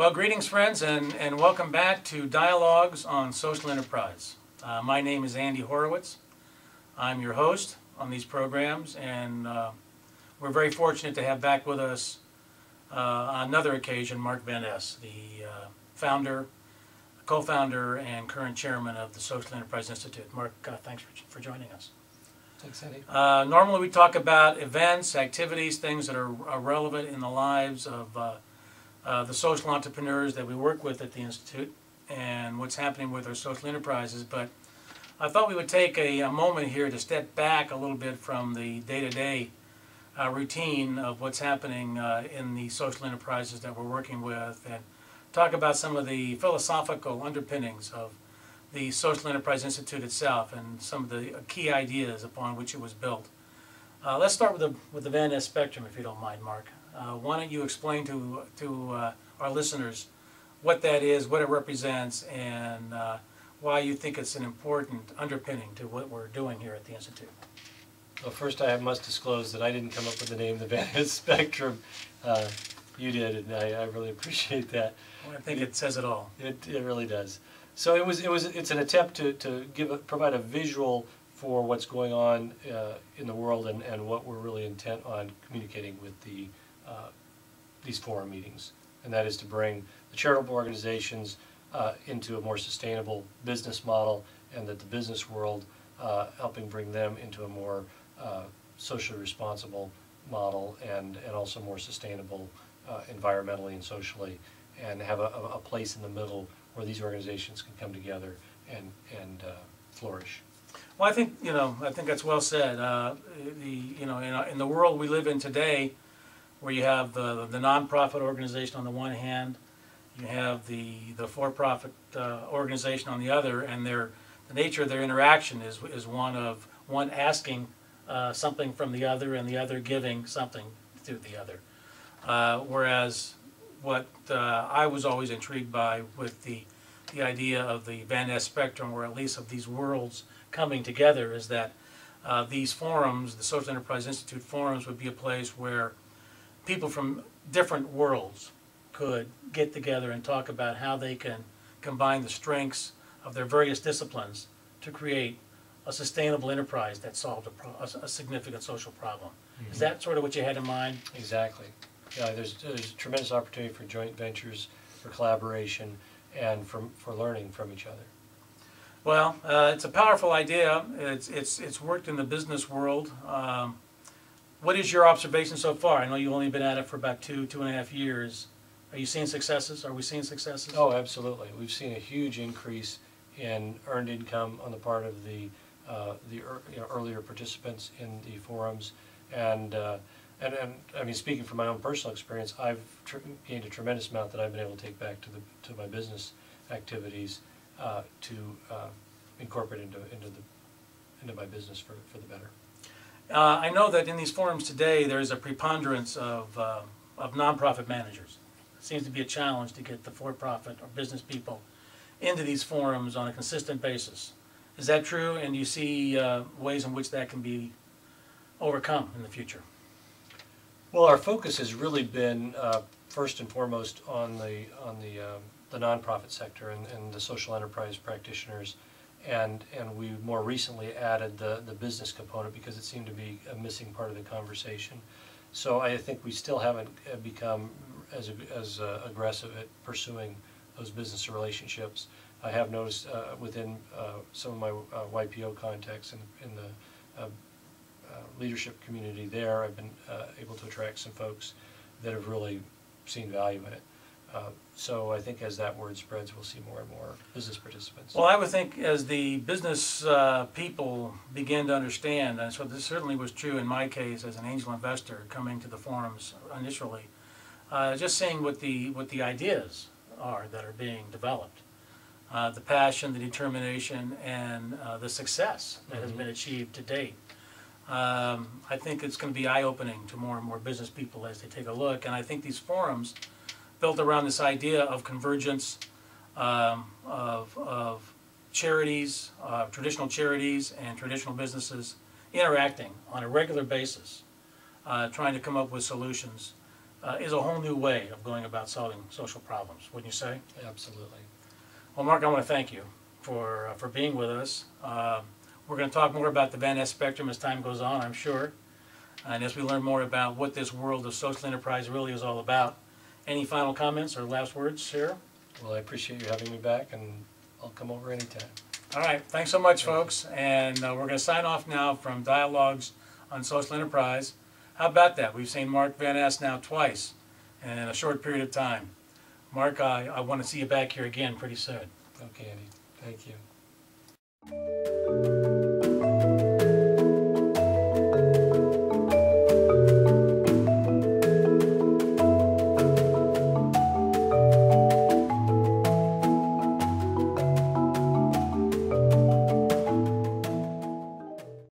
Well, greetings friends, and welcome back to Dialogues on Social Enterprise. My name is Andy Horowitz. I'm your host on these programs, and we're very fortunate to have back with us on another occasion Mark Van Ness, the founder, co-founder, and current chairman of the Social Enterprise Institute. Mark, thanks for joining us. Thanks, Andy. Normally we talk about events, activities, things that are relevant in the lives of the social entrepreneurs that we work with at the Institute and what's happening with our social enterprises. But I thought we would take a moment here to step back a little bit from the day-to-day routine of what's happening in the social enterprises that we're working with and talk about some of the philosophical underpinnings of the Social Enterprise Institute itself and some of the key ideas upon which it was built. Let's start with the Van Ness Spectrum, if you don't mind, Mark. Why don't you explain to our listeners what that is, what it represents, and why you think it's an important underpinning to what we're doing here at the Institute. Well, first I must disclose that I didn't come up with the name, the Van Ness Spectrum. You did, and I really appreciate that. Well, I think it says it all. It really does. So it's an attempt to provide a visual for what's going on in the world and what we're really intent on communicating with these forum meetings, and that is to bring the charitable organizations into a more sustainable business model, and that the business world helping bring them into a more socially responsible model and also more sustainable environmentally and socially, and have a place in the middle where these organizations can come together and flourish. Well, I think that's well said. In the world we live in today, where you have the nonprofit organization on the one hand, you have the for-profit organization on the other, and the nature of their interaction is one asking something from the other and the other giving something to the other. Whereas what I was always intrigued by with the idea of the Van Ness Spectrum, or at least of these worlds coming together, is that these forums, the Social Enterprise Institute forums, would be a place where people from different worlds could get together and talk about how they can combine the strengths of their various disciplines to create a sustainable enterprise that solved a significant social problem. Mm-hmm. Is that sort of what you had in mind? Exactly. Yeah, there's a tremendous opportunity for joint ventures, for collaboration, and for learning from each other. Well, it's a powerful idea. It's worked in the business world. What is your observation so far? I know you've only been at it for about two and a half years. Are you seeing successes? Are we seeing successes? Oh, absolutely. We've seen a huge increase in earned income on the part of the earlier participants in the forums, and I mean, speaking from my own personal experience, I've gained a tremendous amount that I've been able to take back to my business activities to incorporate into my business for the better. I know that in these forums today there is a preponderance of nonprofit managers. It seems to be a challenge to get the for-profit or business people into these forums on a consistent basis. Is that true? And do you see ways in which that can be overcome in the future? Well, our focus has really been first and foremost on the nonprofit sector and the social enterprise practitioners, and we more recently added the business component because it seemed to be a missing part of the conversation. So I think we still haven't become as aggressive at pursuing those business relationships. I have noticed within some of my YPO contacts in the leadership community there, I've been able to attract some folks that have really seen value in it. So I think as that word spreads, we'll see more and more business participants. Well, I would think as the business people begin to understand, and so this certainly was true in my case as an angel investor coming to the forums initially, just seeing what the ideas are that are being developed, the passion, the determination, and the success that has been achieved to date. I think it's going to be eye-opening to more and more business people as they take a look, and I think these forums built around this idea of convergence of charities, traditional charities and traditional businesses interacting on a regular basis, trying to come up with solutions is a whole new way of going about solving social problems, wouldn't you say? Absolutely. Well, Mark, I want to thank you for being with us. We're going to talk more about the Van Ness Spectrum as time goes on, I'm sure. And as we learn more about what this world of social enterprise really is all about. Any final comments or last words, Sarah? Well, I appreciate you having me back, and I'll come over anytime. All right, thanks so much, folks. And we're going to sign off now from Dialogues on Social Enterprise. How about that? We've seen Mark Van Ness now twice in a short period of time. Mark, I want to see you back here again pretty soon. Okay, Andy. Thank you.